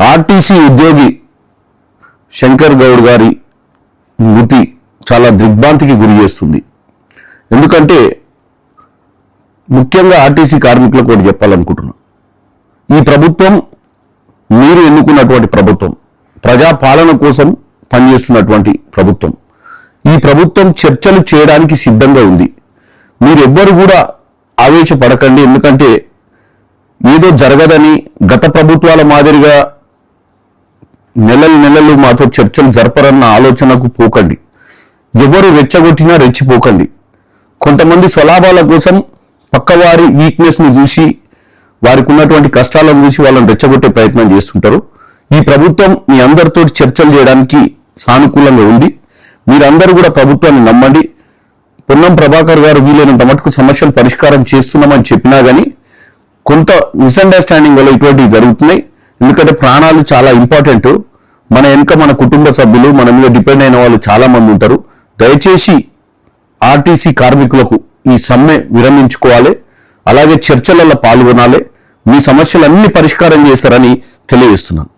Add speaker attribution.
Speaker 1: RTC ఉద్యోగి శంకర్ గౌడ్ గారి మృతి చాలా దిగ్భ్రాంతికి గురి చేస్తుంది. ఎందుకంటే ముఖ్యంగా ఆర్టీసీ కార్మికులకు ఒకటి చెప్పాలనుకుంటున్నా. ఈ ప్రభుత్వం మీరు ఎన్నుకున్నటువంటి ప్రభుత్వం, ప్రజాపాలన కోసం పనిచేస్తున్నటువంటి ప్రభుత్వం. ఈ ప్రభుత్వం చర్చలు చేయడానికి సిద్ధంగా ఉంది. మీరెవ్వరు కూడా ఆవేశపడకండి. ఎందుకంటే ఏదో జరగదని గత ప్రభుత్వాల మాదిరిగా నెలలు మాతో చర్చలు జరపరన్న ఆలోచనకు పోకండి. ఎవరు రెచ్చగొట్టినా రెచ్చిపోకండి. కొంతమంది స్వలాభాల కోసం పక్కవారి వీక్నెస్ని చూసి, వారికి ఉన్నటువంటి కష్టాలను చూసి వాళ్ళని రెచ్చగొట్టే ప్రయత్నం చేస్తుంటారు. ఈ ప్రభుత్వం మీ అందరితో చర్చలు చేయడానికి సానుకూలంగా ఉంది. మీరందరూ కూడా ప్రభుత్వాన్ని నమ్మండి. పొన్నం ప్రభాకర్ గారు వీలైనంత మటుకు సమస్యలు పరిష్కారం చేస్తున్నామని చెప్పినా కానీ కొంత మిస్అండర్స్టాండింగ్ వల్ల ఇటువంటివి జరుగుతున్నాయి. ఎందుకంటే ప్రాణాలు చాలా ఇంపార్టెంట్. మన వెనుక మన కుటుంబ సభ్యులు, మన మీద డిపెండ్ అయిన వాళ్ళు చాలా మంది ఉంటారు. దయచేసి ఆర్టీసీ కార్మికులకు ఈ సమ్మె విరమించుకోవాలి. అలాగే చర్చలలో పాల్గొనాలి. మీ సమస్యలన్నీ పరిష్కారం చేస్తారని తెలియజేస్తున్నాను.